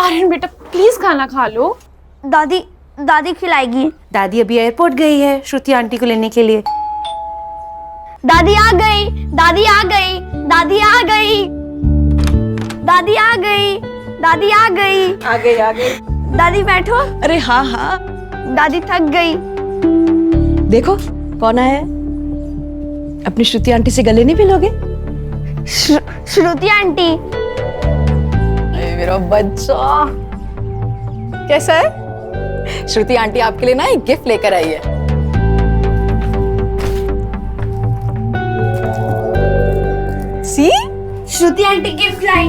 आर्यन बेटा प्लीज खाना खा लो। दादी दादी खिलाएगी। दादी अभी एयरपोर्ट गई है श्रुति आंटी को लेने के लिए। दादी आ गई, दादी आ गई, दादी आ गई, दादी आ गई, दादी आ गई। आ गई आ गई। दादी बैठो। अरे हाँ हाँ। दादी थक गई। देखो कौन आया है। अपनी श्रुति आंटी से गले नहीं मिलोगे? श्रुति आंटी। अरे मेरा बच्चा कैसा है? श्रुति आंटी आपके लिए ना एक गिफ्ट लेकर आई है। सी श्रुति आंटी गिफ्ट लाई।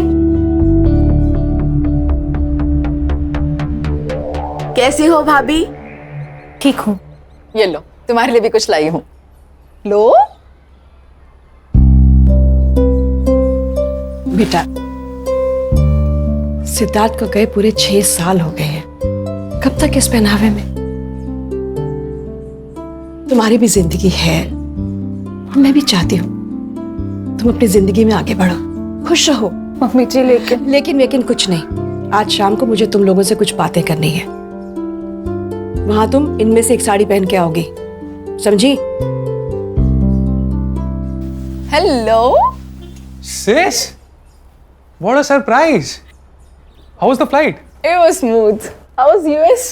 कैसी हो भाभी? ठीक हूँ। ये लो तुम्हारे लिए भी कुछ लाई हूँ। लो बेटा, सिद्धार्थ को गए पूरे 6 साल हो गए हैं। कब तक इस पहनावे में? तुम्हारी भी जिंदगी है, मैं भी चाहती हूँ तुम अपनी जिंदगी में आगे बढ़ो, खुश रहो। मम्मी जी लेकिन कुछ नहीं। आज शाम को मुझे तुम लोगों से कुछ बातें करनी है। वहां तुम इनमें से एक साड़ी पहन के आओगी, समझी? Hello Sis, what a surprise! How was the flight? It was smooth. How was US?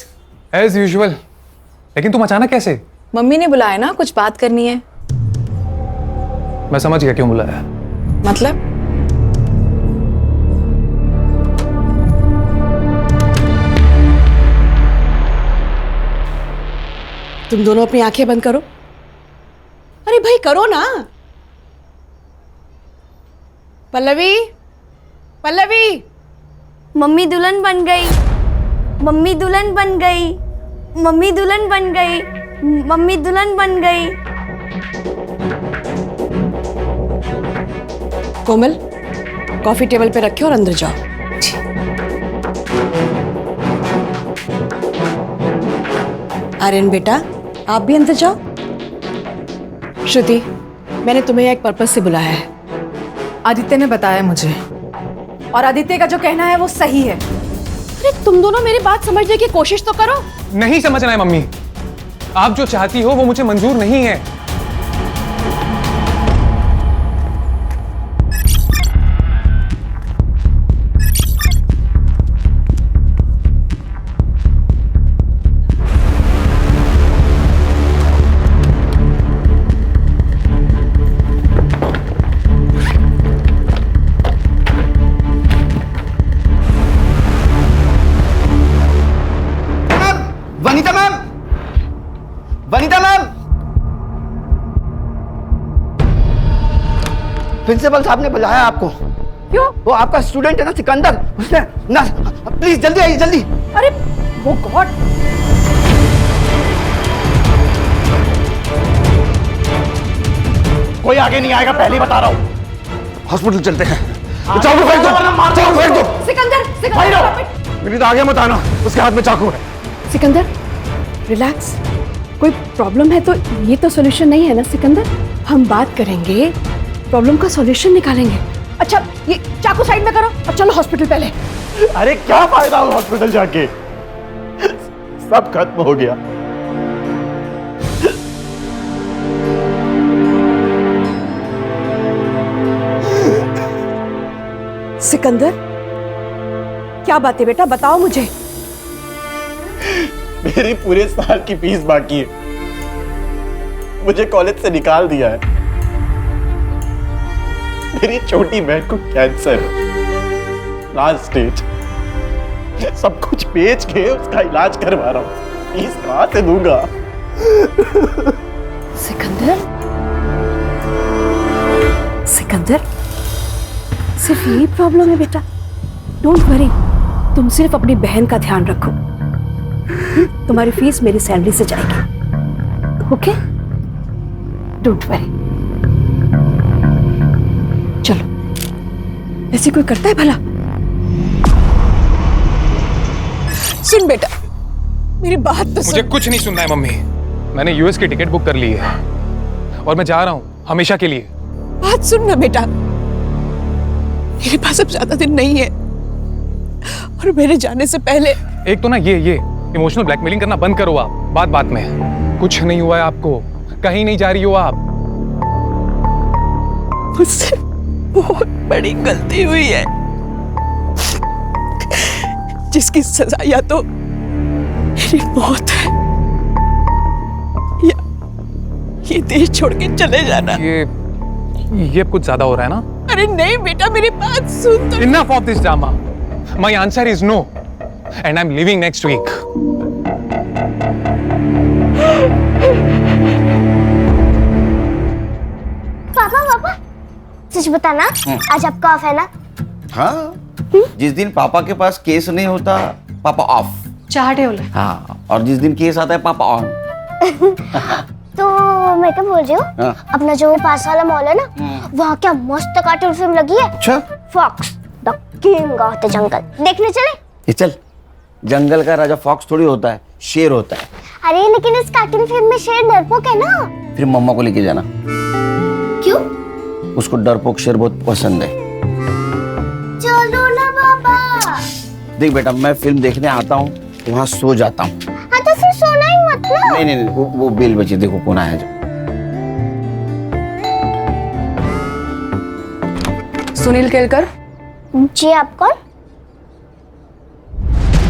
As usual. लेकिन तुम अचानक कैसे? मम्मी ने बुलाया ना, कुछ बात करनी है। मैं समझ गया क्यों बुलाया। मतलब? तुम दोनों अपनी आंखें बंद करो। अरे भाई करो ना। पल्लवी, पल्लवी। मम्मी दुल्हन बन गई, मम्मी दुल्हन बन गई, मम्मी दुल्हन बन गई, मम्मी दुल्हन बन गई। कोमल, कॉफी टेबल पे रखे और अंदर जाओ। आर्यन बेटा, आप भी अंदर जाओ। श्रुति, मैंने तुम्हें एक पर्पस से बुलाया है। आदित्य ने बताया मुझे, और आदित्य का जो कहना है वो सही है। अरे तुम दोनों मेरी बात समझने की कोशिश तो करो। नहीं समझना है मम्मी। आप जो चाहती हो वो मुझे मंजूर नहीं है। Vanita ma'am, Vanita ma'am, principal साहब ने बुलाया आपको। क्यों? वो आपका स्टूडेंट है ना सिकंदर, उसने ना, प्लीज जल्दी आइए जल्दी। अरे वो गॉड। कोई आगे नहीं आएगा, पहले ही बता रहा हूँ। हॉस्पिटल चलते हैं। चाकू फेंक दो, चाकू फेंक दो। सिकंदर, मेरी तो आगे मत आना, उसके हाथ में चाकू है। सिकंदर रिलैक्स। कोई प्रॉब्लम है तो ये तो सॉल्यूशन नहीं है ना सिकंदर। हम बात करेंगे, प्रॉब्लम का सॉल्यूशन निकालेंगे। अच्छा ये चाकू साइड में करो और चलो हॉस्पिटल पहले। अरे क्या फायदा हो हॉस्पिटल जाके, सब खत्म हो गया। सिकंदर क्या बात है बेटा, बताओ मुझे। मेरी पूरे साल की फीस बाकी है, मुझे कॉलेज से निकाल दिया है। मेरी छोटी बहन को कैंसर है, लास्ट स्टेज। सब कुछ बेच के उसका इलाज करवा रहा हूँ, फीस कहां से दूंगा? सिकंदर, सिकंदर सिर्फ यही प्रॉब्लम है बेटा। डोंट वरी, तुम सिर्फ अपनी बहन का ध्यान रखो। तुम्हारी फीस मेरी सैलरी से जाएगी, ओके? Don't worry. चलो, ऐसे कोई करता है भला? सुन बेटा, मेरी बात तो मुझे कुछ नहीं सुनना है मम्मी। मैंने यूएस की टिकट बुक कर ली है और मैं जा रहा हूँ हमेशा के लिए। बात सुन ना बेटा, मेरे पास अब ज्यादा दिन नहीं है। और मेरे जाने से पहले। एक तो ना ये इमोशनल ब्लैकमेलिंग करना बंद करो आप, बात में। कुछ नहीं हुआ है आपको, कहीं नहीं जा रही हो आप। मुझसे बहुत बड़ी गलती हुई है, जिसकी सजा या तो मेरी मौत है या ये देश छोड़ के चले जाना। ये कुछ ज्यादा हो रहा है ना? अरे नहीं बेटा, मेरी बात सुन तो। Enough of this drama. My answer is no, and I'm leaving next week. पापा सच बताना, आज आपका ऑफ है ना? हाँ, जिस दिन पापा के पास केस नहीं होता पापा ऑफ। चाहते हो? हाँ, और जिस दिन केस आता है पापा ऑन। तो मैं क्या बोल रही हूँ, हाँ। अपना जो पास वाला मॉल है ना, वहाँ क्या मस्त कार्टून फिल्म लगी है। अच्छा, Fox the king of the jungle, देखने चले? ये चल। जंगल का राजा फॉक्स थोड़ी होता है, शेर होता है। अरे लेकिन इस कार्टून फिल्म में शेर डरपोक है ना। फिर मम्मा को लेके जाना, क्यों? उसको डरपोक शेर बहुत पसंद है। चलो ना बाबा। देख बेटा, मैं फिल्म देखने आता हूँ, वहाँ सो जाता हूँ। हाँ तो फिर सोना ही मत ना। नहीं, वो बेल बची, देखो कौन आया जो। सुनील केलकर। जी, आप कौन?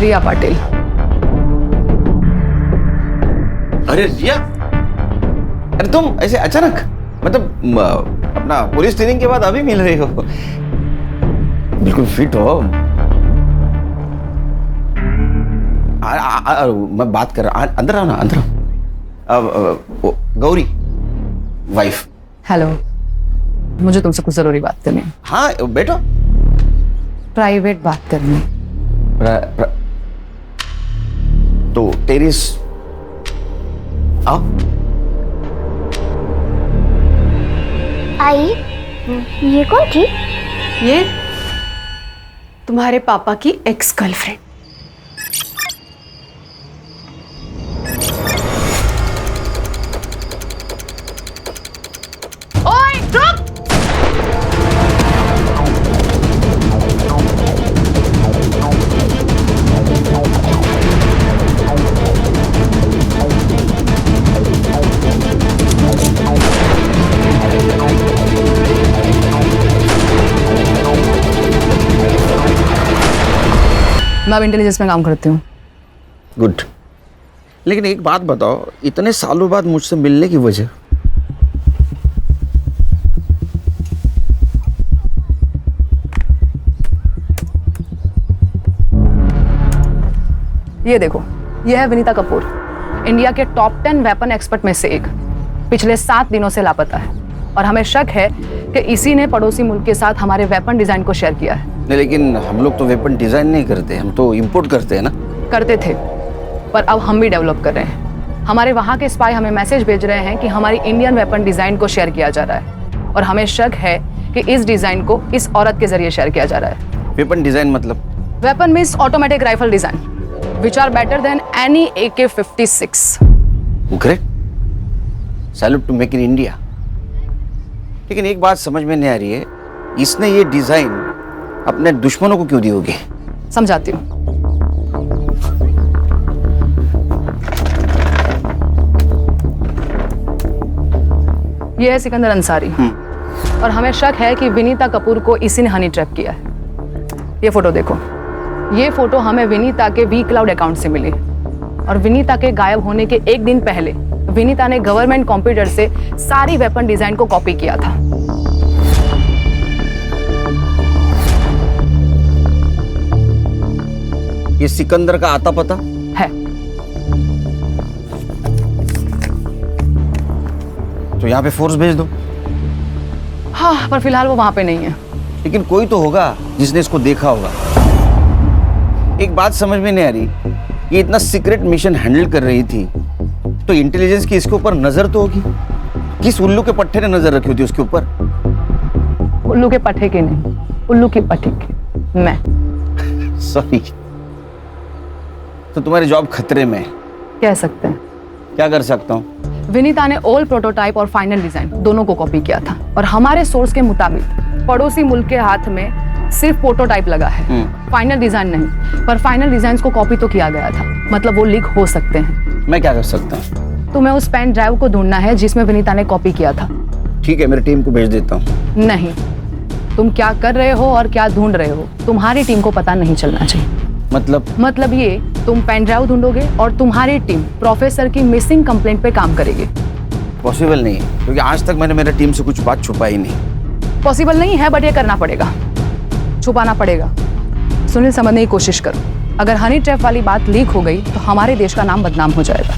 रिया पाटिल। अरे रिया, अरे तुम ऐसे अचानक, मतलब अपना पुलिस ट्रेनिंग के बाद अभी मिल रही हो? बिल्कुल फिट हो। मैं बात कर रहा, अंदर आओ ना, अंदर आओ। गौरी वाइफ। हेलो, मुझे तुमसे कुछ जरूरी बात करनी है। हाँ बेटा, प्राइवेट बात करनी। तो टेरिस आओ। आई, ये कौन थी? ये तुम्हारे पापा की एक्स गर्लफ्रेंड। ओए रुक! मैं अब इंटेलिजेंस में काम करती हूँ। गुड। लेकिन एक बात बताओ, इतने सालों बाद मुझसे मिलने की वजह? ये देखो, ये है विनीता कपूर, इंडिया के टॉप 10 वेपन एक्सपर्ट में से एक। पिछले 7 दिनों से लापता है और हमें शक है कि इसी ने पड़ोसी मुल्क के साथ हमारे वेपन डिजाइन को शेयर किया है। नहीं, लेकिन हम लोग तो वेपन डिजाइन नहीं करते, हम तो इंपोर्ट करते हैं ना। करते थे, पर अब हम भी डेवलप कर रहे हैं। हमारे वहाँ के स्पाई हमें मैसेज भेज रहे हैं कि हमारी इंडियन वेपन डिजाइन को शेयर किया जा रहा है, और हमें शक है कि इस डिजाइन को इस औरत के जरिए शेयर किया जा रहा है। वेपन डिजाइन मतलब? Weapon means automatic rifle design, which are better than any AK-56. Great, salute to make in India. लेकिन एक बात समझ में नहीं आ रही है, इसने ये डिजाइन अपने दुश्मनों को क्यों दी होगी? समझाती हूँ। ये है सिकंदर अंसारी, और हमें शक है कि विनीता कपूर को इसी ने हनी ट्रैप किया है। ये फोटो देखो, ये फोटो हमें विनीता के वी क्लाउड अकाउंट से मिली, और विनीता के गायब होने के एक दिन पहले विनीता ने गवर्नमेंट कंप्यूटर से सारी वेपन डिजाइन को कॉपी किया था। ये सिकंदर का आता पता है। तो यहाँ पे फोर्स भेज दो। हाँ, पर फिलहाल वो वहां पे नहीं है। लेकिन कोई तो होगा जिसने इसको देखा होगा। एक बात समझ में नहीं आ रही, ये इतना सीक्रेट मिशन हैंडल कर रही थी, तो इंटेलिजेंस की इसके ऊपर नजर तो होगी। किस उल्लू के पट्टे ने नजर रखी होती उसके ऊपर? उल्लू के पट्टे के नहीं, उल्लू की पट्टी की मैं। सॉरी, तो तुम्हारी जॉब खतरे में है। कह सकते हैं। क्या कर सकता हूँ? विनीता ने ओल्ड प्रोटोटाइप और फाइनल डिजाइन दोनों को कॉपी किया था, और हमारे सोर्स के मुताबिक पड़ोसी मुल्क के हाथ में सिर्फ प्रोटोटाइप लगा है, फाइनल डिजाइन नहीं। पर फाइनल डिजाइन को कॉपी तो किया गया था, मतलब वो लीक हो सकते हैं। मैं क्या कर सकता हूँ? तुम्हें उस पेन ड्राइव को ढूंढना है जिसमें विनीता ने कॉपी किया था। ठीक है, मेरी टीम को भेज देता हूँ। नहीं, तुम क्या कर रहे हो और क्या ढूंढ रहे हो तुम्हारी टीम को पता नहीं चलना चाहिए। मतलब ये, तुम पेन ड्राइव ढूंढोगे और तुम्हारी टीम प्रोफेसर की मिसिंग कंप्लेंट पे काम करेगी। पॉसिबल नहीं है, क्योंकि आज तक मैंने मेरी टीम से कुछ बात छुपाई नहीं। पॉसिबल नहीं है, बट ये करना पड़ेगा, छुपाना पड़ेगा। सुनील, समझने की कोशिश करो। अगर हनी ट्रैप वाली बात लीक हो गई तो हमारे देश का नाम बदनाम हो जाएगा।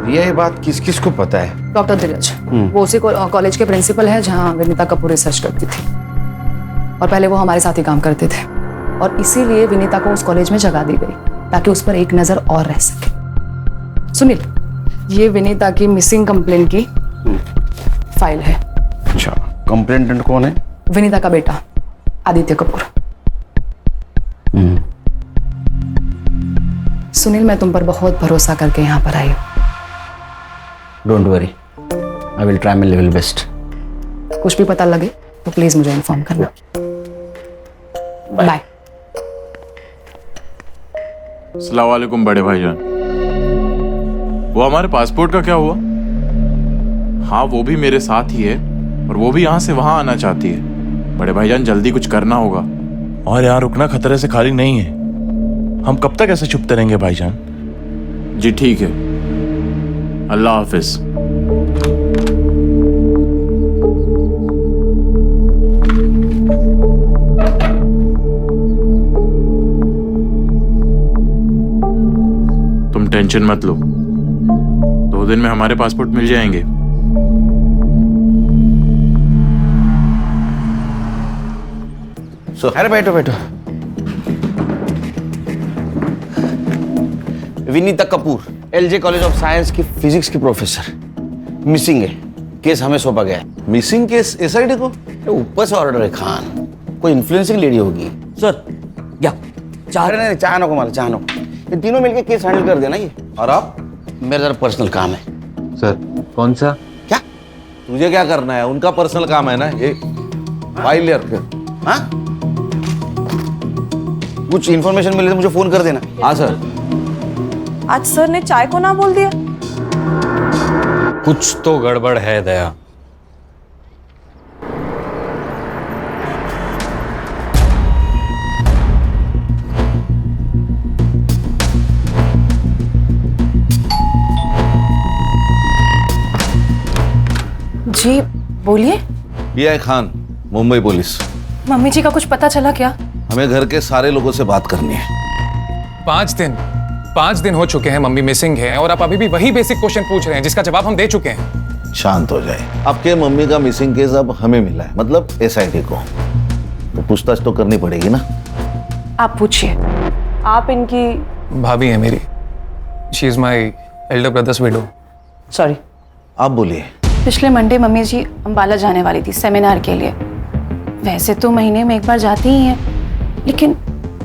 ये बात किस किस को पता है? डॉक्टर धीरज, वो उसी कॉलेज के प्रिंसिपल है जहाँ विनीता कपूर रिसर्च करती थी, और पहले वो हमारे साथ ही काम करते थे, और इसीलिए विनीता को उस कॉलेज में जगह दी गई ताकि उस पर एक नजर और रह सके। सुनील, ये विनीता की मिसिंग कंप्लेंट की फाइल है। अच्छा, कंप्लेंटेंट कौन है? विनीता का बेटा आदित्य कपूर। सुनील, मैं तुम पर बहुत भरोसा करके यहाँ पर आई हूँ। Don't worry, I will try my level best. कुछ भी पता लगे तो प्लीज मुझे इन्फॉर्म करना। बाय। अस्सलाम वालेकुम बड़े भाईजान। वो हमारे पासपोर्ट का क्या हुआ? हाँ, वो भी मेरे साथ ही है, और वो भी यहाँ से वहाँ आना चाहती है। बड़े भाईजान, जल्दी कुछ करना होगा। और यहाँ रुकना खतरे से खाली नहीं है। हम कब तक ऐसे चुपते रहेंगे भाईजान? जी ठीक है, अल्लाह हाफिज। तुम टेंशन मत लो, 2 दिन में हमारे पासपोर्ट मिल जाएंगे। अरे बैठो बैठो। Vinita Kapoor, LJ college of science की फिजिक्स की प्रोफेसर, मिसिंग है। केस हमें सौंपा गया है। मिसिंग केस एसआईटी को? ऊपर से ऑर्डर है खान, कोई इन्फ्लुएंसिंग लेडी होगी। सर क्या चाह रहे नहीं, चाह नको, चाह नको। ये तीनों मिलके केस हैंडल कर देना। ये और आप? मेरा जरा पर्सनल काम है। सर कौन सा? क्या तुझे क्या करना है? उनका पर्सनल काम है ना ये। फाइल ले रखे। हाँ, कुछ इन्फॉर्मेशन मिले तो मुझे फोन कर देना। हाँ सर। आज सर ने चाय को ना बोल दिया। कुछ तो गड़बड़ है दया। जी बोलिए। ये है खान, मुंबई पुलिस। मम्मी जी का कुछ पता चला क्या? हमें घर के सारे लोगों से बात करनी है। 5 दिन हो चुके हैं मम्मी मिसिंग है, और आप अभी भी वही बेसिक क्वेश्चन पूछ रहे हैं जिसका जवाब हम दे चुके हैं। शांत हो जाए। आपके मम्मी का मिसिंग केस अब हमें मिला है, मतलब एसआईटी को, तो पूछताछ तो करनी पड़ेगी ना। आप पूछिए। आप इनकी भाभी है मेरी। She is my elder brothers window. Sorry. आप बोलिए। पिछले मंडे मम्मी जी अंबाला जाने वाली थी सेमिनार के लिए। वैसे तो महीने में एक बार जाती ही हैं, लेकिन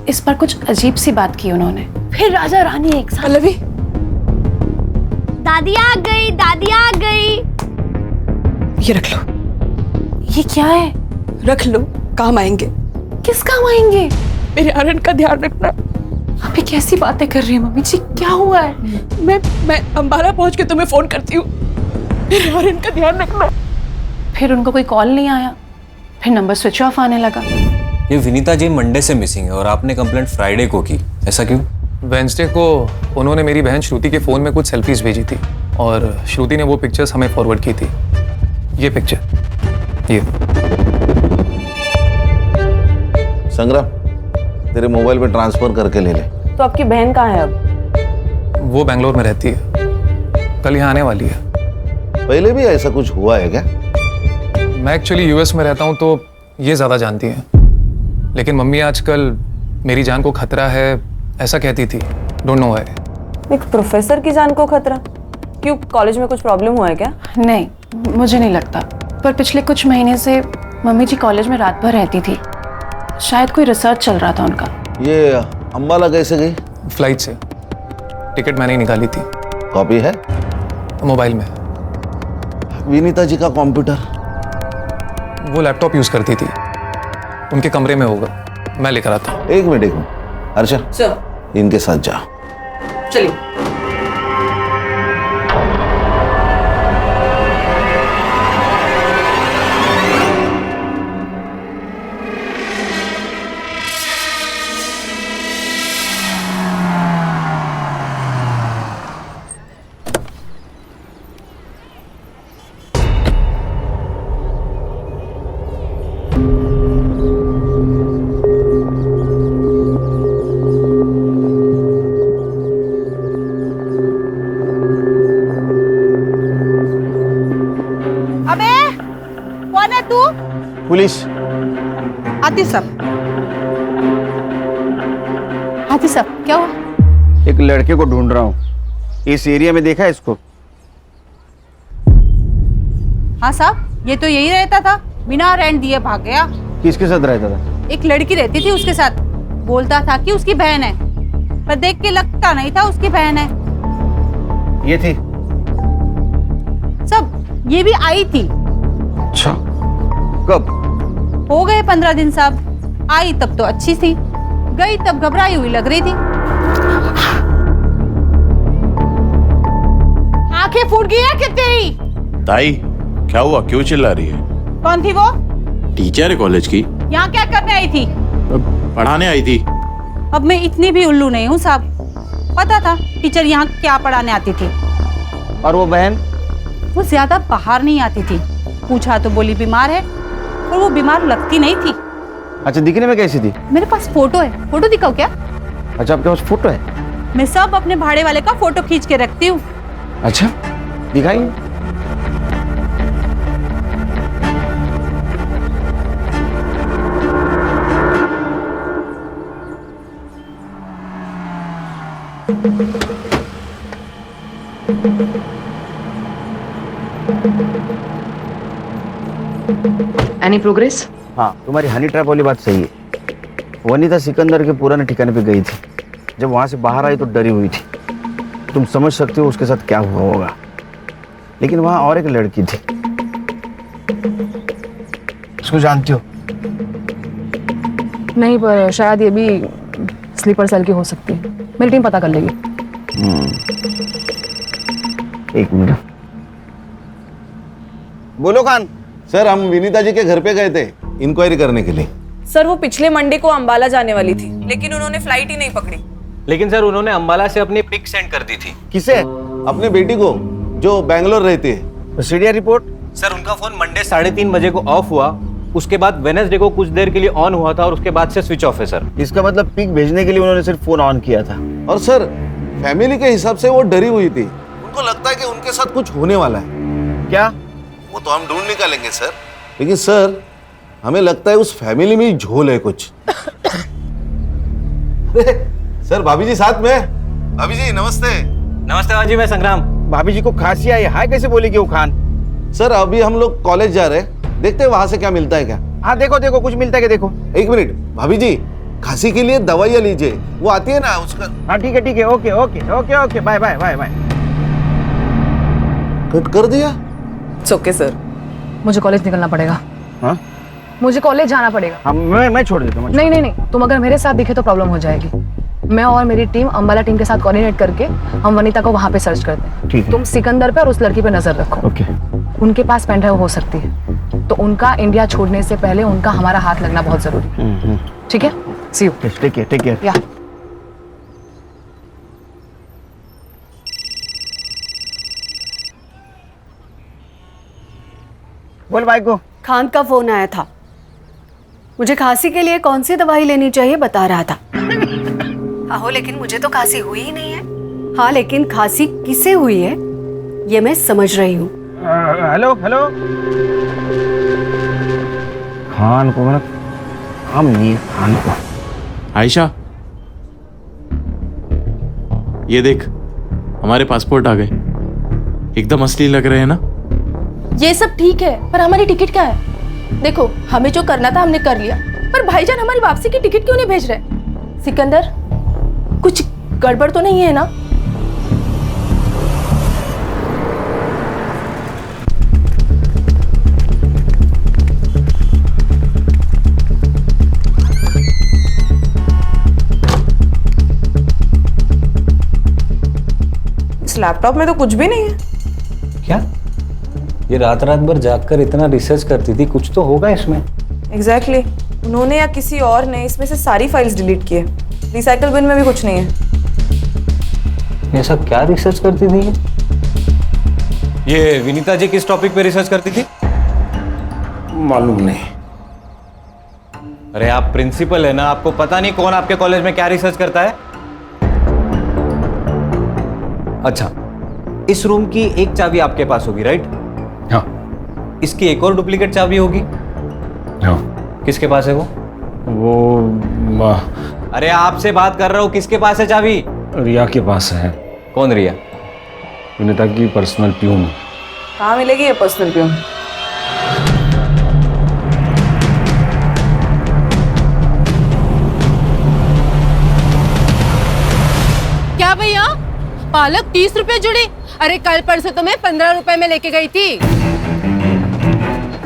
इस पर कुछ अजीब सी बात की उन्होंने। फिर राजा रानी एक साथ। पल्लवी, दादी आ गई, दादी आ गई। ये रख लो। ये क्या है? रख लो, काम आएंगे। किस काम आएंगे? मेरे आर्यन का ध्यान रखना। आप ये कैसी बातें कर रही हैं मम्मी जी? क्या हुआ है? मैं अंबाला पहुंच के तुम्हें फोन करती हूँ। मेरे आर्यन का ध्यान रखना। फिर उनको कोई कॉल नहीं आया, फिर नंबर स्विच ऑफ आने लगा। ये विनीता जी मंडे से मिसिंग है और आपने कंप्लेंट फ्राइडे को की, ऐसा क्यों? वेंसडे को उन्होंने मेरी बहन श्रुति के फोन में कुछ सेल्फीज भेजी थी, और श्रुति ने वो पिक्चर्स हमें फॉरवर्ड की थी। ये पिक्चर, ये। संग्राम, तेरे मोबाइल पे ट्रांसफर करके ले ले। तो आपकी बहन कहाँ है अब? वो बेंगलोर में रहती है, कल यहाँ आने वाली है। पहले भी ऐसा कुछ हुआ है क्या? मैं एक्चुअली यूएस में रहता हूँ तो ये ज़्यादा जानती हैं, लेकिन मम्मी आजकल मेरी जान को खतरा है ऐसा कहती थी। Don't know why. एक प्रोफेसर की जान को खतरा? क्यों, कॉलेज में कुछ प्रॉब्लम हुआ है क्या? नहीं, मुझे नहीं लगता। पर पिछले कुछ महीने से मम्मी जी कॉलेज में रात भर रहती थी। शायद कोई रिसर्च चल रहा था उनका। ये अंबाला कैसे गई? फ्लाइट से। टिकट मैंने ही निकाली थी। कॉपी है मोबाइल में। विनीता जी का कंप्यूटर? वो लैपटॉप यूज़ करती थी, उनके कमरे में होगा, मैं लेकर आता हूँ। एक मिनट हर्षा, सर इनके साथ जा। चलिए। अबे कौन है तू? पुलिस। आती सब। हाथी साहब क्या हुआ? एक लड़के को ढूंढ रहा हूँ, इस एरिया में देखा है इसको? हाँ साहब, ये तो यही रहता था, बिना रेंट दिए भाग गया। किसके साथ रहता था? एक लड़की रहती थी उसके साथ, बोलता था कि उसकी बहन है, पर देख के लगता नहीं था उसकी बहन है। ये थी? सब ये भी आई थी। अच्छा, कब? हो गए 15 दिन साहब। आई तब तो अच्छी थी, गई तब घबराई हुई लग रही थी। आंखें फूट गई है क्या तेरी? ताई क्या हुआ, क्यों चिल्ला रही है? कौन थी वो? टीचर है कॉलेज की। यहाँ क्या करने आई थी? पढ़ाने आई थी। अब मैं इतनी भी उल्लू नहीं हूँ साहब, पता था टीचर यहाँ क्या पढ़ाने आती थी। और वो बहन? वो ज्यादा बाहर नहीं आती थी, पूछा तो बोली बीमार है, और वो बीमार लगती नहीं थी। अच्छा, दिखने में कैसी थी? मेरे पास फोटो है, फोटो दिखाओ क्या? अच्छा, आपके पास फोटो है? मैं सब अपने भाड़े वाले का फोटो खींच के रखती हूँ। अच्छा, दिखाइए। Any progress? हाँ, तुम्हारी हनी ट्रैप वाली बात सही है। वनीता सिकंदर के पुराने ठिकाने पे गई थी, जब वहां से बाहर आई तो डरी हुई थी। तुम समझ सकते हो उसके साथ क्या हुआ होगा। लेकिन वहां और एक लड़की थी, उसको जानती हो? नहीं, पर शायद ये भी स्लीपर सेल की हो सकती है, मेरी टीम पता कर लेगी। एक मिनट। बोलो खान। सर, हम विनीता जी के घर पे गए थे इंक्वायरी करने के लिए। सर वो पिछले मंडे को अंबाला जाने वाली थी, लेकिन उन्होंने फ्लाइट ही नहीं पकड़ी। लेकिन सर उन्होंने अंबाला से अपनी पिक सेंड कर दी थी। किसे? अपने बेटी को, जो बैंगलोर रहती है। सीडिया रिपोर्ट? सर उनका फोन मंडे 3:30 बजे को ऑफ हुआ, उसके बाद वेडनेसडे को कुछ देर के लिए ऑन हुआ था और उसके बाद से स्विच ऑफ है सर। इसका मतलब पिक भेजने के लिए उन्होंने सिर्फ फोन ऑन किया था। और सर, फैमिली के हिसाब से वो डरी हुई थी, उनको लगता है कि उनके साथ कुछ होने वाला है। क्या? वो तो हम ढूंढ निकालेंगे सर, लेकिन सर हमें लगता है उस फैमिली में ही झोल है कुछ। सर, भाभी जी साथ में। भाभी जी नमस्ते। नमस्ते भाजी, मैं संग्राम। भाभी जी को खांसी आई, हाय कैसे बोलेगी वो खान? सर, अभी हम लोग कॉलेज जा रहे हैं, देखते हैं वहां से क्या मिलता है क्या। हाँ देखो देखो, कुछ मिलता है क्या देखो। एक मिनट भाभी जी, खांसी के लिए दवाइयाँ लीजिए, वो आती है ना उसका। हाँ ठीक है, okay okay okay okay, bye bye bye bye. Cut कर दिया। Okay sir. मुझे कॉलेज निकलना पड़ेगा। हाँ, मुझे कॉलेज जाना पड़ेगा। हाँ मैं छोड़ देता हूँ। नहीं नहीं नहीं, तुम अगर मेरे साथ दिखे तो प्रॉब्लम हो जाएगी। मैं और मेरी टीम अंबाला टीम के साथ कोऑर्डिनेट करके हम वनीता को वहां पे सर्च करते हैं। ठीक है। तुम सिकंदर पे और उस लड़की पे नजर रखो। ओके। उनके पास पेन ड्राइव हो सकती है, तो उनका इंडिया छोड़ने से पहले उनका हमारा हाथ लगना बहुत जरूरी है। ठीक है, सी यू। Take care. या बोल भाई को। खान का फोन आया था, मुझे खांसी के लिए कौन सी दवाई लेनी चाहिए बता रहा था। आहो, लेकिन मुझे तो खांसी हुई ही नहीं है। हाँ, लेकिन खांसी किसे हुई है ये मैं समझ रही हूँ। Hello hello. खान को मेरा काम नहीं है। खान को। आयशा, ये देख, हमारे पासपोर्ट आ गए, एकदम असली लग रहे हैं ना। ये सब ठीक है, पर हमारी टिकट क्या है? देखो, हमें जो करना था हमने कर लिया, पर भाईजान हमारी वापसी की टिकट क्यों नहीं भेज रहे? सिकंदर, कुछ गड़बड़ तो नहीं है ना? इस लैपटॉप में तो कुछ भी नहीं है। क्या ये रात रात भर जागकर इतना रिसर्च करती थी, कुछ तो होगा इसमें। एग्जैक्टली उन्होंने या किसी और ने इसमें से सारी फाइल्स डिलीट किए। रिसाइकल बिन में भी कुछ नहीं है। ये सब क्या रिसर्च करती थी? ये विनीता जी किस टॉपिक पे रिसर्च करती थी? मालूम नहीं। अरे आप प्रिंसिपल है ना, आपको पता नहीं कौन आपके कॉलेज में क्या रिसर्च करता है? अच्छा, इस रूम की एक चाबी आपके पास होगी, राइट? हाँ। इसकी एक और डुप्लीकेट चाबी होगी? हाँ। किसके पास है वो? अरे आपसे बात कर रहा हूँ, किसके पास है चाबी? रिया के पास है। कौन रिया? विनीता की पर्सनल प्यून। कहाँ मिलेगी ये पर्सनल प्यून? क्या भैया, पालक 30 रुपए जुड़ी? अरे कल परसों तो मैं 15 रुपए में लेके गई थी।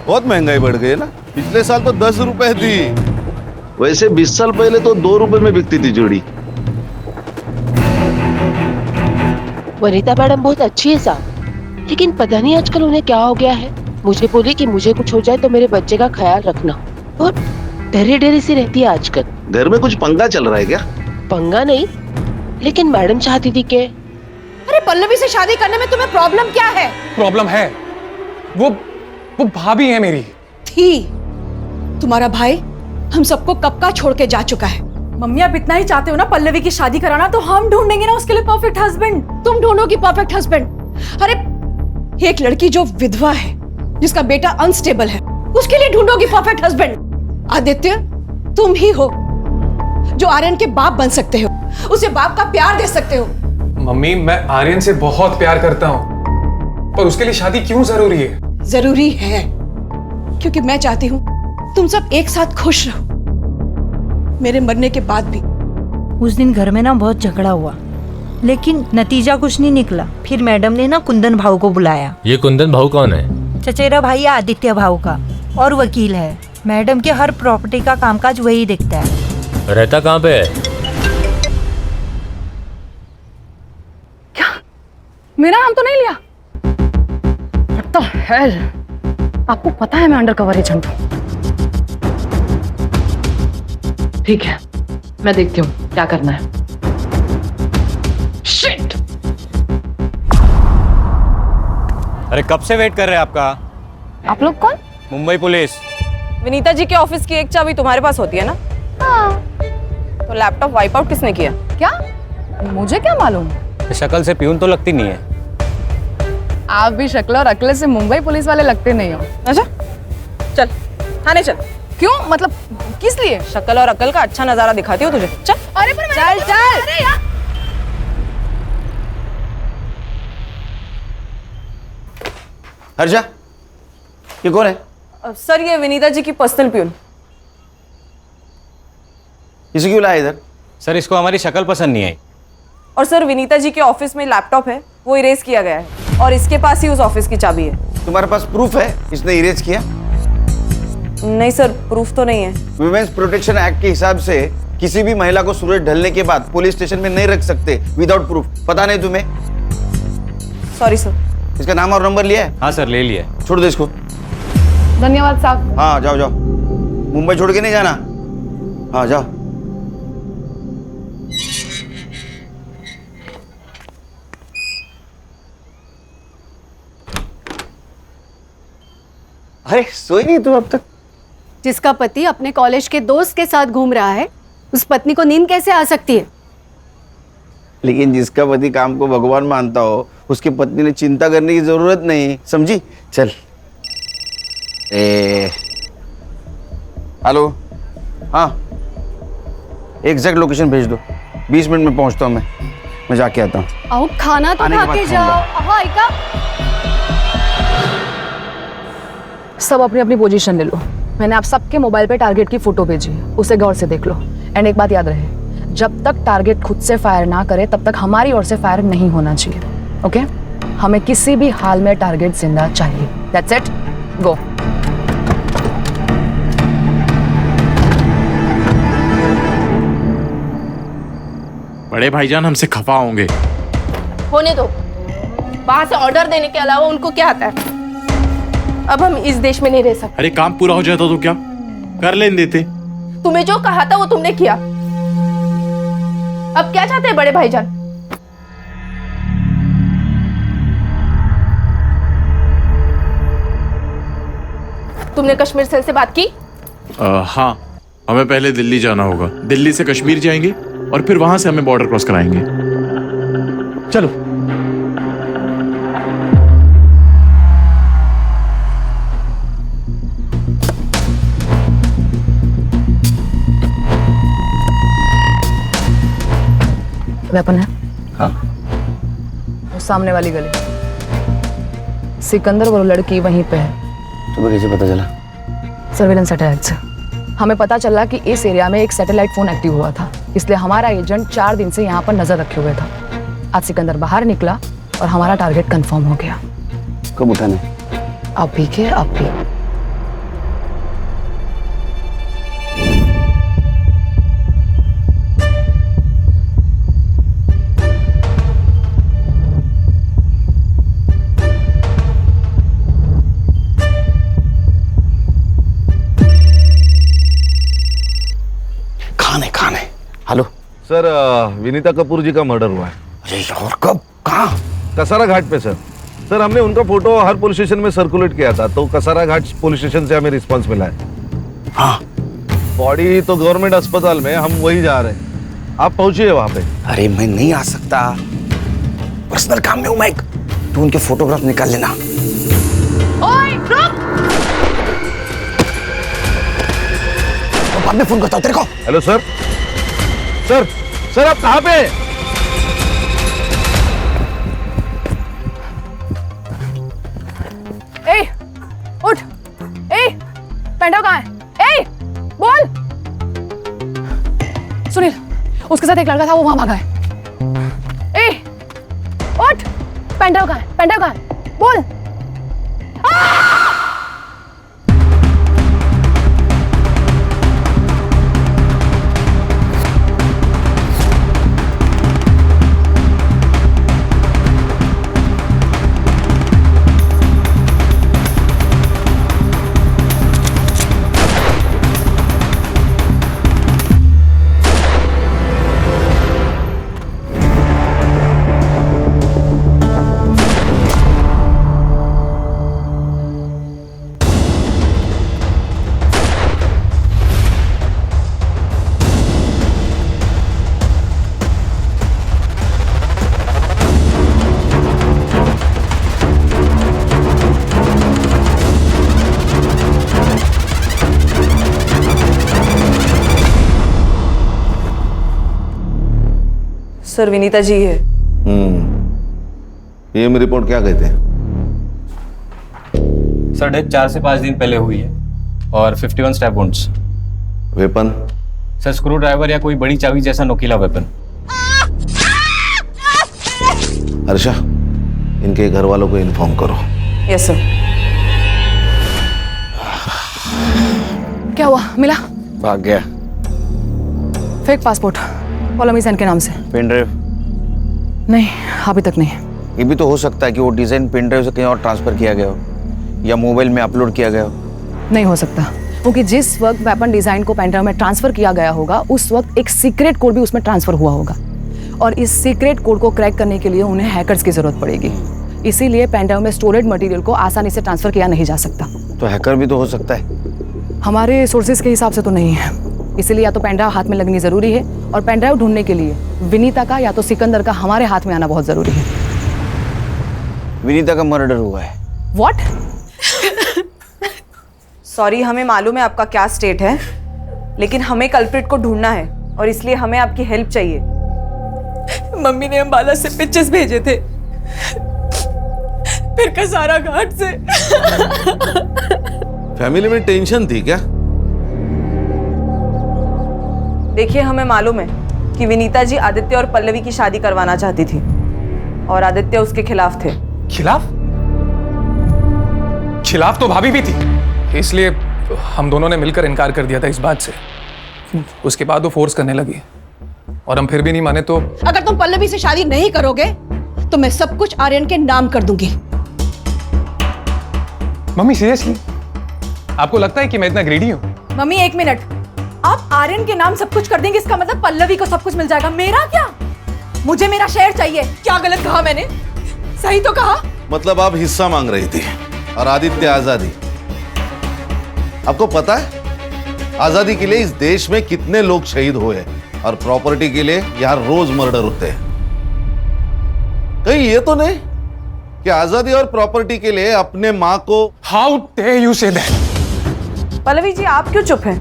बहुत महंगाई बढ़ गई है ना। पिछले साल तो 10 रुपए थी। वैसे 20 साल पहले तो 2 रुपए में बिकती थी जोड़ी। वनीता मैडम बहुत अच्छी है साहब, लेकिन पता नहीं आजकल उन्हें क्या हो गया है। मुझे बोली कि मुझे कुछ हो जाए तो मेरे बच्चे का ख्याल रखना, और डरी डरी सी रहती है आजकल। घर में कुछ पंगा चल रहा है क्या? पंगा नहीं, लेकिन मैडम चाहती थी कि अरे पल्लवी से शादी करने में तुम्हें प्रॉब्लम क्या है? प्रॉब्लम है, वो भाभी है मेरी। थी। तुम्हारा भाई हम सबको कब का छोड़ के जा चुका है। मम्मी आप इतना ही चाहते हो ना पल्लवी की शादी कराना, तो हम ढूंढेंगे ना उसके लिए परफेक्ट हस्बैंड। तुम ढूंढोगी परफेक्ट हस्बैंड? अरे एक लड़की जो विधवा है, जिसका बेटा अनस्टेबल है, उसके लिए ढूंढोगी परफेक्ट हस्बैंड। आदित्य तुम ही हो जो आर्यन के बाप बन सकते हो, उसे बाप का प्यार दे सकते हो। मम्मी मैं आर्यन से बहुत प्यार करता हूँ, पर उसके लिए शादी क्यों जरूरी है? जरूरी है क्योंकि मैं चाहती हूँ तुम सब एक साथ खुश रहो, मेरे मरने के बाद भी। उस दिन घर में ना बहुत झगड़ा हुआ, लेकिन नतीजा कुछ नहीं निकला। फिर मैडम ने ना कुंदन भाऊ को बुलाया। ये कुंदन भाऊ कौन है? चचेरा भाई है आदित्य भाऊ का, और वकील है। मैडम के हर प्रॉपर्टी का कामकाज वही देखता है। रहता कहाँ पे है? क्या मेरा नाम तो नहीं लिया? What the hell? आपको पता है मैं अंडर कवर एजेंट हूँ। ठीक है, मैं देखती हूँ क्या करना है। Shit! अरे कब से वेट कर रहे हैं आपका? आप लोग कौन? मुंबई पुलिस। विनीता जी के ऑफिस की एक चाबी तुम्हारे पास होती है ना? हाँ। तो लैपटॉप वाइप आउट किसने किया? क्या? मुझे क्या मालूम? शक्ल से प्यून तो लगती नहीं है। आप भी शक्ल और अकल से मुंबई पुलिस वाले लगते नहीं हो। अच्छा चल थाने चल। क्यों? मतलब किस लिए? शक्ल और अकल का अच्छा नजारा दिखाती हो तुझे। चल। अरे पर चल चल। अरे यार। हर्षा, ये कौन है? सर ये विनीता जी की पर्सनल प्यून। इसे क्यों लाया इधर? सर इसको हमारी शक्ल पसंद नहीं आई। और सर विनीता जी के ऑफिस में लैपटॉप है, वो इरेज किया गया है, और इसके पास ही उस ऑफिस की चाबी है। तुम्हारे पास प्रूफ है इसने इरेज किया? नहीं सर, प्रूफ तो नहीं है। वुमेन्स प्रोटेक्शन एक्ट के हिसाब से किसी भी महिला को सूरज ढलने के बाद पुलिस स्टेशन में नहीं रख सकते विदाउट प्रूफ। पता नहीं तुम्हें? Sorry sir. इसका नाम और नंबर लिया है? हाँ सर ले लिया। छोड़ दो इसको। धन्यवाद साहब। हाँ जाओ जाओ, मुंबई छोड़ के नहीं जाना। हाँ जाओ। अरे सोई नहीं तू अब तक? जिसका पति अपने कॉलेज के दोस्त के साथ घूम रहा है, उस पत्नी को नींद कैसे आ सकती है? लेकिन जिसका पति काम को भगवान मानता हो, उसकी पत्नी ने चिंता करने की जरूरत नहीं, समझी? चल। हेलो, हाँ एग्जैक्ट लोकेशन भेज दो। 20 मिनट में पहुंचता हूँ मैं जाके आता हूँ। आओ खाना तो खा के जाओ। हाँ इका। सब अपनी अपनी पोजीशन ले लो। मैंने आप सबके मोबाइल पे टारगेट की फोटो भेजी है, उसे गौर से देख लो। एंड एक बात याद रहे, जब तक टारगेट खुद से फायर ना करे तब तक हमारी ओर से फायर नहीं होना चाहिए। ओके? हमें किसी भी हाल में टारगेट जिंदा चाहिए। दैट्स इट, गो। बड़े भाईजान हमसे खफा होंगे। होने दो, वहां से ऑर्डर देने के अलावा उनको क्या आता है? अब हम इस देश में नहीं रह सकते। अरे काम पूरा हो जाता तो क्या कर लेने देते। तुम्हें जो कहा था वो तुमने किया। अब क्या चाहते हैं बड़े भाईजान? तुमने कश्मीर सेल से बात की? हाँ, हमें पहले दिल्ली जाना होगा। दिल्ली से कश्मीर जाएंगे और फिर वहां से हमें बॉर्डर क्रॉस कराएंगे। चलो। वेपन है? हाँ। वो सामने वाली गली। सिकंदर और वो लड़की वहीं पे है। तुम्हें कैसे पता चला? सर्विलेंस सैटेलाइट से हमें पता चला कि इस एरिया में एक सैटेलाइट फोन एक्टिव हुआ था, इसलिए हमारा एजेंट 4 दिन से यहाँ पर नजर रखे हुए था। आज सिकंदर बाहर निकला और हमारा टारगेट कंफर्म हो गया। कब उठाने? अभी के अभी। खाने। हेलो सर, विनीता कपूर जी का मर्डर हुआ है। अरे यार, कब? कहाँ? कसारा घाट पे सर। सर, हमने उनका फोटो हर पुलिस स्टेशन में सर्कुलेट किया था, तो कसारा घाट पुलिस स्टेशन से हमें रिस्पांस मिला है। हाँ। बॉडी तो गवर्नमेंट अस्पताल में, हम वही जा रहे हैं। आप पहुंचिए वहां पे। अरे मैं नहीं आ सकता, पर्सनल काम में हूँ मैं। तू उनके फोटोग्राफ निकाल लेना। ओए, रुक! बाद में फोन करता हूँ तेरे को। Hello sir. सर आप कहाँ पे? ए, उठ! ए, पेंडो कहाँ है? ए, बोल! सुनील, उसके साथ एक लड़का था, वो वहां भागा है। ए, उठ! पेंडो कहाँ है? पेंडो कहाँ है? बोल! सर, विनीता जी है। पीएम रिपोर्ट क्या कहते हैं? सर, डेथ 4 से 5 दिन पहले हुई है और 51 stab wounds. Weapon? Sir, screw driver या कोई बड़ी चाबी जैसा नोकीला वेपन। हर्षा, इनके घर वालों को इन्फॉर्म करो। Yes sir. क्या हुआ? मिला? भाग गया। फेक पासपोर्ट, पॉलोमीजन के नाम से। Pen drive? नहीं, अभी तक नहीं। ये भी तो हो सकता है कि वो डिजाइन पेन ड्राइव से कहीं और ट्रांसफर किया गया हो या मोबाइल में अपलोड किया गया हो। नहीं हो सकता, क्योंकि जिस वक्त वेपन डिजाइन को पेन ड्राइव में ट्रांसफर किया गया होगा, उस वक्त एक सीक्रेट कोड भी उसमें ट्रांसफर हुआ होगा, और इस सीक्रेट कोड को क्रैक करने के लिए उन्हें हैकर्स की जरूरत पड़ेगी। इसीलिए पेन ड्राइव में स्टोरेज मटेरियल को आसानी से ट्रांसफर किया नहीं जा सकता। तो हैकर भी तो हो सकता है। हमारे सोर्सेज के हिसाब से तो नहीं है, इसीलिए या तो पेन ड्राइव हाथ में लगनी जरूरी है, और पेन ड्राइव ढूंढने के लिए विनीता का या तो सिकंदर का हमारे हाथ में आना बहुत जरूरी है। विनीता का मर्डर हुआ है। व्हाट? सॉरी, हमें मालूम है आपका क्या स्टेट है, लेकिन हमें कल्प्रिट को ढूंढना है और इसलिए हमें आपकी हेल्प चाहिए। मम्मी ने अंबाला से पिक्चर्स भेजे थे, फिर कसारा घाट से। फैमिली में टेंशन थी क्या? देखिए, हमें मालूम है कि विनीता जी आदित्य और पल्लवी की शादी करवाना चाहती थी और आदित्य उसके खिलाफ थे। खिलाफ? खिलाफ तो भाभी भी थी, इसलिए हम दोनों ने मिलकर इनकार कर दिया था इस बात से। उसके बाद वो फोर्स करने लगी और हम फिर भी नहीं माने तो। अगर तुम पल्लवी से शादी नहीं करोगे तो मैं सब कुछ आर्यन के नाम कर दूंगी। मम्मी सीरियसली आपको लगता है कि मैं इतना ग्रीडी हूँ? मम्मी एक मिनट, आप आर्यन के नाम सब कुछ कर देंगे, इसका मतलब पल्लवी को सब कुछ मिल जाएगा, मेरा क्या? मुझे मेरा शेयर चाहिए। क्या गलत कहा मैंने? सही तो कहा। मतलब आप हिस्सा मांग रही थी और आदित्य आजादी। आपको पता है आजादी के लिए इस देश में कितने लोग शहीद हुए और प्रॉपर्टी के लिए यहाँ रोज मर्डर होते हैं। कहीं ये तो नहीं कि आजादी और प्रॉपर्टी के लिए अपने माँ को how dare you say that? Pallavi ji आप क्यों चुप हैं?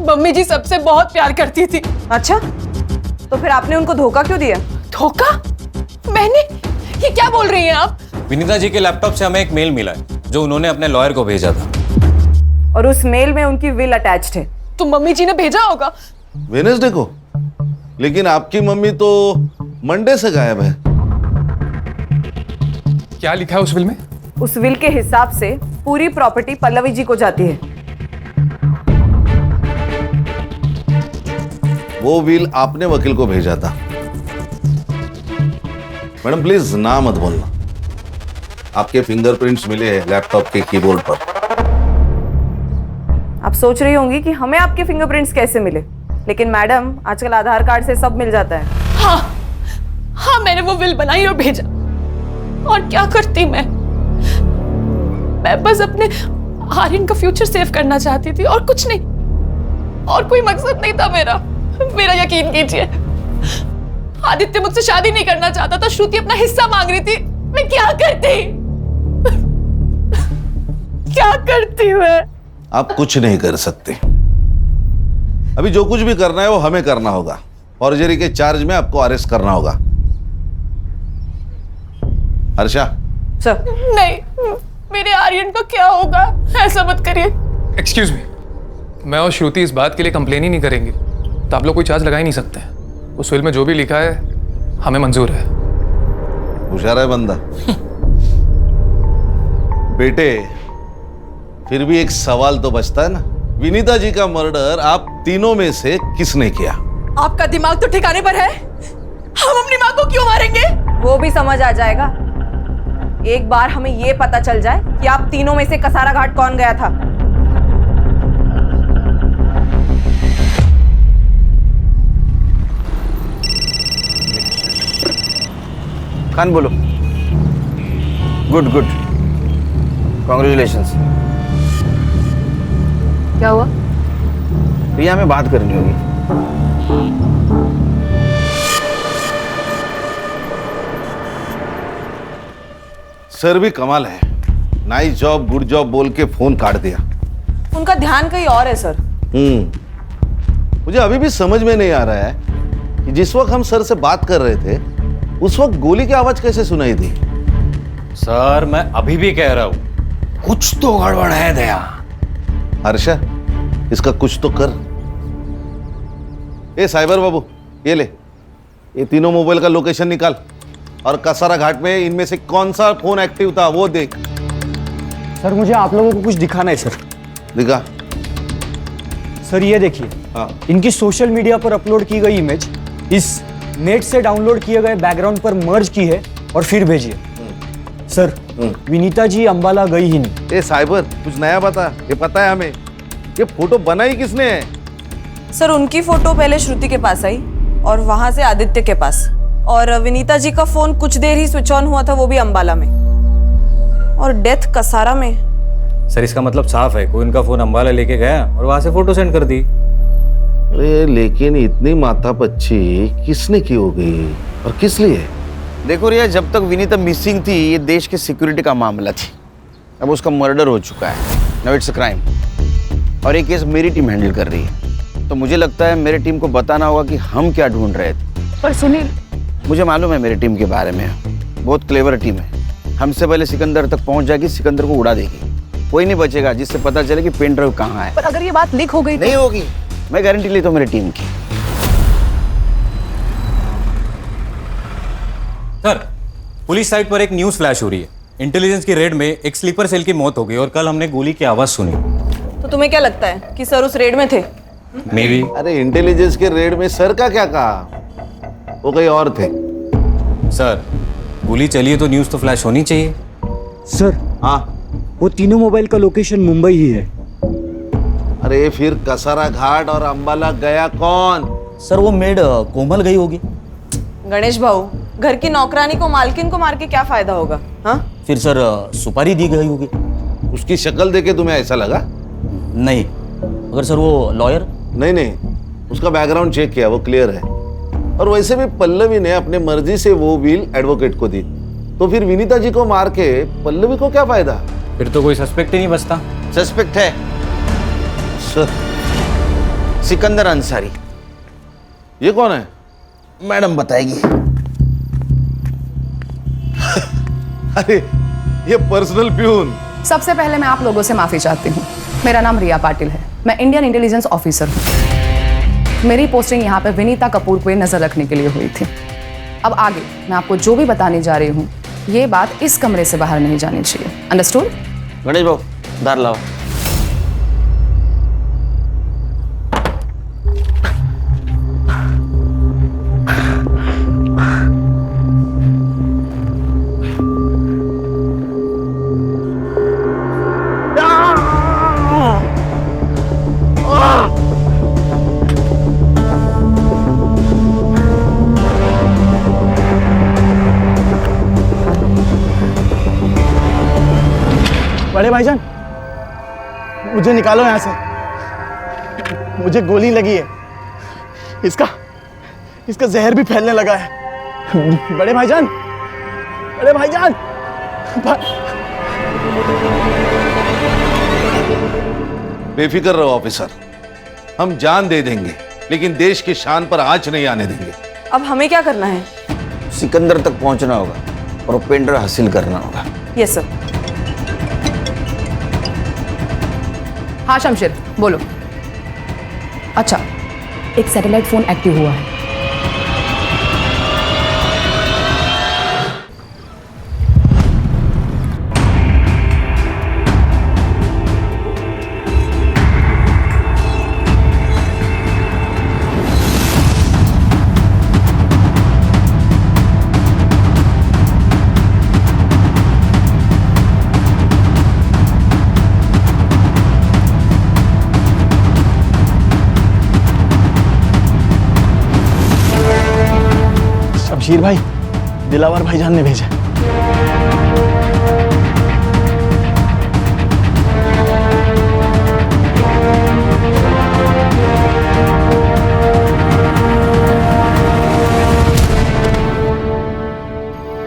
मम्मी जी सबसे बहुत प्यार करती थी। अच्छा, तो फिर आपने उनको धोखा क्यों दिया? धोखा? मैंने? ये क्या बोल रही हैं आप? विनीता जी के लैपटॉप से हमें एक मेल मिला है जो उन्होंने अपने लॉयर को भेजा था, और उस मेल में उनकी विल अटैच्ड है। तो मम्मी जी ने भेजा होगा। वेडनेसडे को? लेकिन आपकी मम्मी तो मंडे से गायब है। क्या लिखा है उस विल में? उस विल के हिसाब से पूरी प्रॉपर्टी पल्लवी जी को जाती है। वो विल आपने वकील को भेजा था। मैडम प्लीज ना मत बोलना। आपके फिंगरप्रिंट्स मिले हैं लैपटॉप के कीबोर्ड पर। आप सोच रही होंगी कि हमें आपके फिंगरप्रिंट्स कैसे मिले, लेकिन मैडम आजकल आधार कार्ड से सब मिल जाता है। हाँ मैंने वो विल बनाई और भेजा। और क्या करती मैं बस अपने आर्यन का फ्यूचर सेव करना चाहती थी और कुछ नहीं, और कोई मकसद नहीं था मेरा यकीन कीजिए। आदित्य मुझसे शादी नहीं करना चाहता था, श्रुति अपना हिस्सा मांग रही थी। मैं क्या करती मैं? आप कुछ नहीं कर सकते। अभी जो कुछ भी करना है वो हमें करना होगा। फॉर्जरी के चार्ज में आपको अरेस्ट करना होगा। हर्षा। सर। नहीं, मेरे आर्यन को क्या होगा? ऐसा मत करिए। एक्सक्यूज मी, मैं और श्रुति इस बात के लिए कंप्लेन ही नहीं करेंगे तो आप लोग कोई चार्ज लगा ही नहीं सकते। उस विल में जो भी लिखा है हमें मंजूर है। होशियार है बंदा। बेटे फिर भी एक सवाल तो बचता है ना, विनीता जी का मर्डर आप तीनों में से किसने किया? आपका दिमाग तो ठिकाने पर है? हम अपनी माँ को क्यों मारेंगे? वो भी समझ आ जाएगा एक बार हमें ये पता चल जाए कि आप तीनों में से कसारा घाट कौन गया था। खान बोलो। Good good, congratulations. क्या हुआ? प्रिया हमें बात करनी होगी। सर भी कमाल है, नाइस जॉब गुड जॉब बोल के फोन काट दिया। उनका ध्यान कहीं और है सर। मुझे अभी भी समझ में नहीं आ रहा है कि जिस वक्त हम सर से बात कर रहे थे उस वक्त गोली की आवाज कैसे सुनाई दी? सर मैं अभी भी कह रहा हूं कुछ तो गड़बड़ है दया। हर्षा इसका कुछ तो कर। ए साइबर बाबू ये ले, ये तीनों मोबाइल का लोकेशन निकाल और कसारा घाट में इनमें से कौन सा फोन एक्टिव था वो देख। सर मुझे आप लोगों को कुछ दिखाना है सर। दिखा। सर ये देखिए, इनकी सोशल मीडिया पर अपलोड की गई इमेज इस नेट से डाउनलोड किए गए बैकग्राउंड पर मर्ज की है और फिर भेजिए। सर विनीता जी अंबाला गई ही नहीं। ए साइबर कुछ नया बता, ये पता है हमें ये फोटो बनाई किसने है? सर उनकी फोटो पहले श्रुति के पास आई और वहां से आदित्य के पास, और विनीता जी का फोन कुछ देर ही स्विच ऑन हुआ था, वो भी अंबाला में, और डेथ कसारा में। सर इसका मतलब साफ है कोई उनका फोन अंबाला लेके गया और वहां से फोटो सेंड कर दी। अरे लेकिन इतनी माथापच्ची किसने की होगी और किस लिए? देखो रिया, जब तक विनीता मिसिंग थी ये देश के सिक्योरिटी का मामला थी। अब उसका मर्डर हो चुका है, नाउ इट्स अ क्राइम, और ये केस मेरी टीम हैंडल कर रही है। तो मुझे लगता है मेरी टीम को बताना होगा कि हम क्या ढूंढ रहे थे। पर सुनील, मुझे मालूम है मेरी टीम के बारे में, बहुत क्लेवर टीम है। हमसे पहले सिकंदर तक पहुंच जाएगी, सिकंदर को उड़ा देगी, कोई नहीं बचेगा जिससे पता चले कि पेन ड्राइव कहाँ है। पर अगर ये बात लीक हो गई नहीं होगी, मैं गारंटी लेता हूँ मेरी टीम की। सर पुलिस साइट पर एक न्यूज फ्लैश हो रही है, इंटेलिजेंस की रेड में एक स्लीपर सेल की मौत हो गई और कल हमने गोली की आवाज सुनी। तो तुम्हें क्या लगता है कि सर उस रेड में थे? May be. अरे इंटेलिजेंस के रेड में सर का क्या कहा, वो कहीं और थे। सर गोली चली है तो न्यूज़ तो फ्लैश होनी चाहिए। सर हाँ वो तीनों मोबाइल का लोकेशन मुंबई ही है। अरे फिर कसारा घाट और अंबाला गया कौन? सर वो मेड कोमल गई होगी। गणेश भाऊ, घर की नौकरानी को मालकिन को मार के क्या फायदा होगा? हाँ, फिर सर सुपारी दी गई होगी। उसकी शक्ल देखे तुम्हें ऐसा लगा? नहीं, अगर सर वो लॉयर? नहीं, उसका बैकग्राउंड चेक किया, वो क्लियर है। और वैसे भी पल्लवी ने अपने मर्जी से वो व्हील एडवोकेट को दी, तो फिर विनीता जी को मार के पल्लवी को क्या फायदा? फिर तो कोई सस्पेक्ट ही नहीं बचता। सस्पेक्ट है सर, सिकंदर अंसारी। ये कौन है? मैडम बताएगी। अरे ये पर्सनल प्यून। सबसे पहले मैं आप लोगों से माफी चाहती हूँ। मेरा नाम रिया पाटिल है, मैं इंडियन इंटेलिजेंस ऑफिसर हूँ। मेरी पोस्टिंग यहाँ पे विनीता कपूर पे नजर रखने के लिए हुई थी। अब आगे मैं आपको जो भी बताने जा रही हूँ, ये बात इस कमरे से बाहर नहीं जानी चाहिए। अंडरस्टूड? गणेश भाऊ धार लाओ। बड़े भाईजान, मुझे निकालो यहाँ से। मुझे गोली लगी है। इसका जहर भी फैलने लगा है। बड़े भाईजान, बड़े भाईजान। बेफिक्र रहो ऑफिसर, हम जान दे देंगे, लेकिन देश की शान पर आंच नहीं आने देंगे। अब हमें क्या करना है? सिकंदर तक पहुंचना होगा और पेंडर हासिल करना होगा। Yes sir. हाँ शमशेर, बोलो। अच्छा, एक सैटेलाइट फोन एक्टिव हुआ है। शमशीर भाई, दिलावर भाईजान ने भेजा।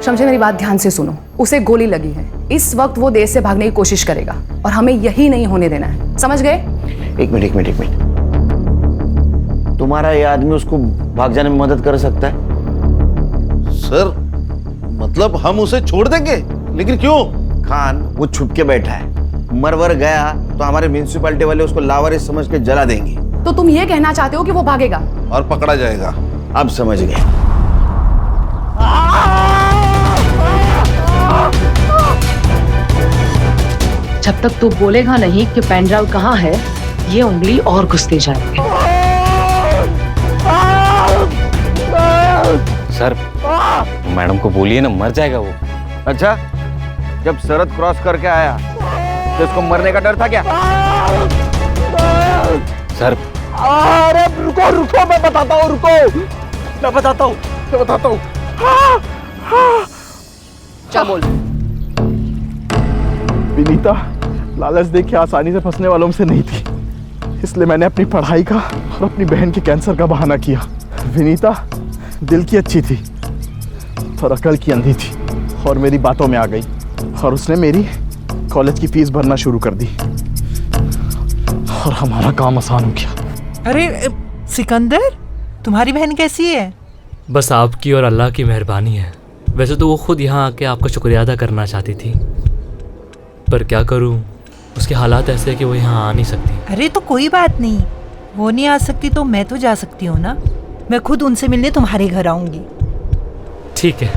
शमशेर मेरी बात ध्यान से सुनो। उसे गोली लगी है। इस वक्त वो देश से भागने की कोशिश करेगा और हमें यही नहीं होने देना है। समझ गए? एक मिनट। तुम्हारा ये आदमी उसको भाग जाने में मदद कर सकता है? सर, मतलब हम उसे छोड़ देंगे? लेकिन क्यों? खान वो छुप के बैठा है। मरवर गया तो हमारे म्यूनिसिपैलिटी वाले उसको लावारिस समझ के जला देंगे। तो तुम ये कहना चाहते हो कि वो भागेगा और पकड़ा जाएगा? अब समझ गए। जब तक तू बोलेगा नहीं कि पेन ड्राइव कहाँ है, ये उंगली और घुसती जाएगी। सर, मैडम को बोलिए ना, मर जाएगा वो। अच्छा, जब सरहद क्रॉस करके आया तो इसको मरने का डर था क्या? सर, अरे रुको, मैं बताता हूँ। क्या बोल? विनीता लालच देख के आसानी से फंसने वालों में से नहीं थी, इसलिए मैंने अपनी पढ़ाई का और अपनी बहन के कैंसर का बहाना किया। विनीता दिल की अच्छी थी पर अकल की अंधी थी और मेरी बातों में आ गई और उसने मेरी कॉलेज की फीस भरना शुरू कर दी और हमारा काम आसान हो गया। अरे सिकंदर, तुम्हारी बहन कैसी है? बस आपकी और अल्लाह की मेहरबानी है। वैसे तो वो खुद यहाँ आके आपका शुक्रिया अदा करना चाहती थी, पर क्या करूँ, उसके हालात ऐसे हैं कि वो यहाँ आ नहीं सकती। अरे तो कोई बात नहीं, वो नहीं आ सकती तो मैं तो जा सकती हूँ ना। मैं खुद उनसे मिलने तुम्हारे घर आऊंगी। ठीक है।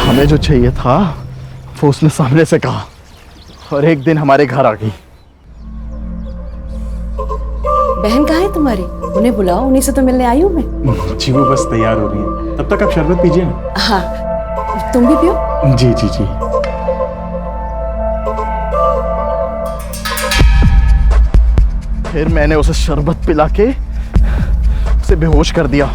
हमें जो चाहिए था वो उसने सामने से कहा और एक दिन हमारे घर आ गई। बहन कहाँ है तुम्हारी? उन्हें बुलाओ, उन्हीं से तो मिलने आई हूँ मैं। जी वो बस तैयार हो रही है, तब तक आप शरबत पीजिए ना। हाँ, तुम भी पियो। जी जी जी। फिर मैंने उसे शरबत पिला के उसे बेहोश कर दिया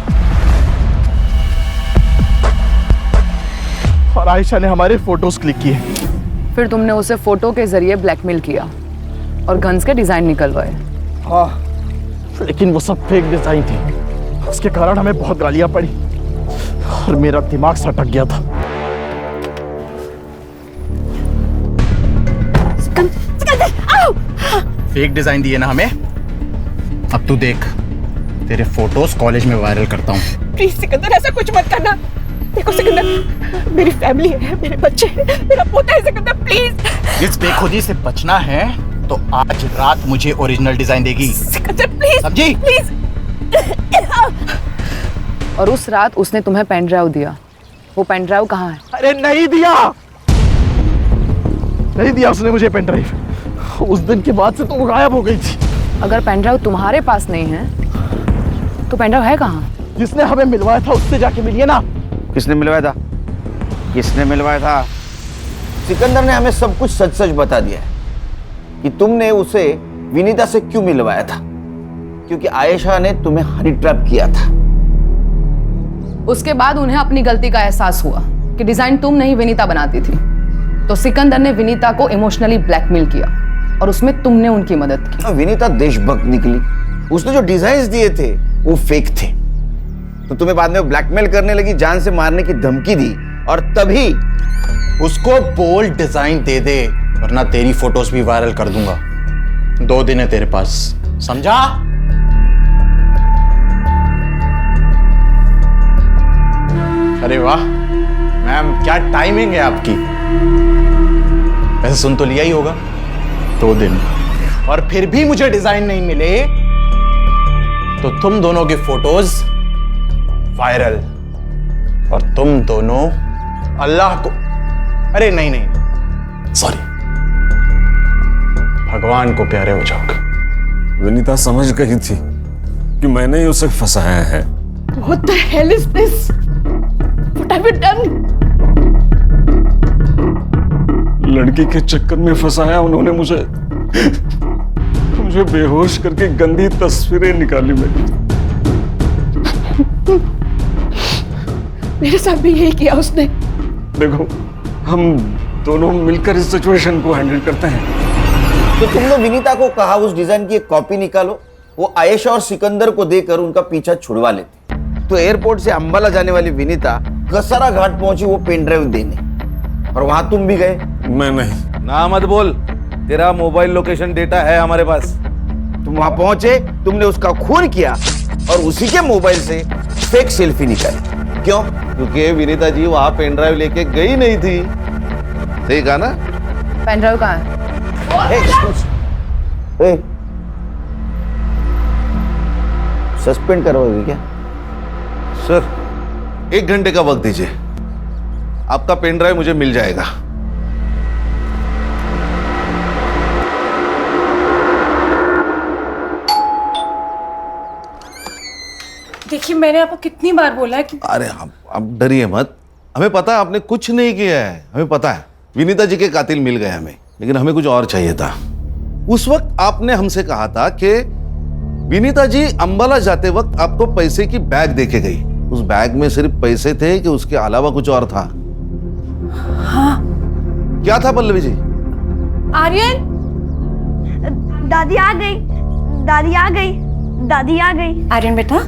और आयशा ने हमारे फोटोज क्लिक किए। फिर तुमने उसे फोटो के जरिए ब्लैकमेल किया और गन्स के डिजाइन निकलवाए। हाँ, लेकिन वो सब फेक डिजाइन थी। उसके कारण हमें बहुत गालियां पड़ी और मेरा दिमाग सटक गया था। फेक डिजाइन दिए ना हमें, अब तू देख तेरे फोटोज कॉलेज में वायरल करता हूँ। प्लीज सिकंदर, ऐसा कुछ मत करना। देखो सिकंदर, मेरी फैमिली है, मेरे बच्चे हैं, मेरा पोता है सिकंदर, प्लीज। इस बेखुदी से बचना है तो आज रात मुझे ओरिजिनल डिजाइन देगी। सिकंदर प्लीज, समझी? प्लीज। और उस रात उसने तुम्हें पेन ड्राइव दिया। वो पेन ड्राइव कहाँ है? अरे नहीं दिया, नहीं दिया उसने मुझे पेन ड्राइव। उस दिन के बाद से तो वो गायब हो गई थी। अगर पेन ड्राइव तुम्हारे पास नहीं है तो पेन ड्राइव है कहाँ? जिसने हमें मिलवाया था उससे जाके मिलिए ना। किसने मिलवाया था? किसने मिलवाया था? सिकंदर ने हमें सब कुछ सच सच बता दिया है कि तुमने उसे विनीता से क्यों मिलवाया था। क्योंकि आयशा ने तुम्हें हनी ट्रैप किया था। उसके बाद उन्हें अपनी गलती का एहसास हुआ कि डिजाइन तुम नहीं विनीता बनाती थी, तो सिकंदर ने विनीता को इमोशनली ब्लैकमेल किया और उसमें तुमने उनकी मदद की। विनीता देशभक्त निकली। उसने जो डिजाइन दिए थे वो फेक थे, तो तुम्हें बाद में ब्लैकमेल करने लगी, जान से मारने की धमकी दी। और तभी उसको बोल्ड डिजाइन दे दे, वरना तेरी फोटोज भी वायरल कर दूंगा। 2 दिन है तेरे पास, समझा? अरे वाह मैम, क्या टाइमिंग है आपकी। वैसे सुन तो लिया ही होगा, 2 दिन, और फिर भी मुझे डिजाइन नहीं मिले तो तुम दोनों की फोटोज वायरल और तुम दोनों अल्लाह को, अरे नहीं नहीं सॉरी, भगवान को प्यारे हो जाओगे। विनीता समझ गई थी कि मैंने ही उसे फंसाया है। What the hell is this? What have you done? लड़की के चक्कर में फंसाया उन्होंने मुझे बेहोश करके गंदी तस्वीरें निकाली मेरी। मेरे साथ भी यही किया उसने। देखो, हम दोनों मिलकर इस सिचुएशन को हैंडल करते हैं। तो तुमने विनीता को कहा उस डिजाइन की एक कॉपी निकालो, वो आयशा और सिकंदर को देकर उनका पीछा छुड़वा लेते। तो एयरपोर्ट से अंबाला जाने वाली विनीता कसारा घाट पहुंची वो पेन ड्राइव देने, और वहां तुम भी गए। मैं नहीं। ना मत बोल, तेरा मोबाइल लोकेशन डेटा है हमारे पास। तुम वहां पहुंचे, तुमने उसका खून किया और उसी के मोबाइल से फेक सेल्फी निकाली। क्यों? क्योंकि विनीता जी वहां पेन ड्राइव लेके गई नहीं थी। सही कहा ना? पेन ड्राइव कहाँ है? सस्पेंड करवाओगे क्या? सर, 1 घंटे का वक्त दीजिए, आपका पेन ड्राइव मुझे मिल जाएगा। देखिए, मैंने आपको कितनी बार बोला है कि अरे आप डरिए मत, हमें पता है आपने कुछ नहीं किया है। हमें पता है विनीता जी के कातिल मिल गए हमें, लेकिन हमें कुछ और चाहिए था। उस वक्त आपने हमसे कहा था कि विनीता जी अंबाला जाते वक्त आपको पैसे की बैग देके गई। उस बैग में सिर्फ पैसे थे कि उसके अलावा कुछ और था? हाँ। क्या था पल्लवी जी? आर्यन, दादी आ गई, दादी आ गई, दादी आ गई। आर्यन बेटा,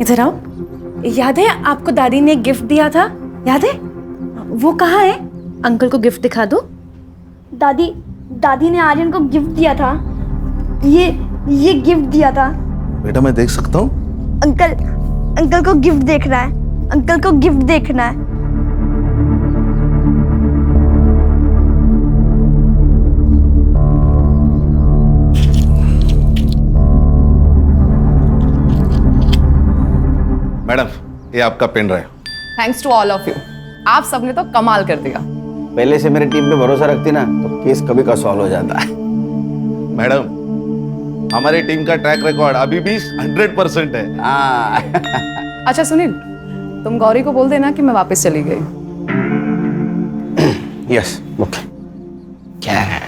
इधर आओ। याद है आपको दादी ने गिफ्ट दिया था? याद है? वो कहाँ है? अंकल को गिफ्ट दिखा दो। दादी ने आर्यन को गिफ्ट दिया था। ये गिफ्ट दिया था। बेटा मैं देख सकता हूँ? अंकल को गिफ्ट देखना है, अंकल को गिफ्ट देखना है। मैडम, ये आपका pen drive. Thanks to all of you, आप सबने तो कमाल कर दिया। पहले से मेरे टीम पे भरोसा रखती ना तो केस कभी का सॉल्व हो जाता है। मैडम, हमारे टीम का ट्रैक रिकॉर्ड अभी भी 100% है। अच्छा सुनील, तुम गौरी को बोल देना कि मैं वापस चली गई। Yes okay. क्या है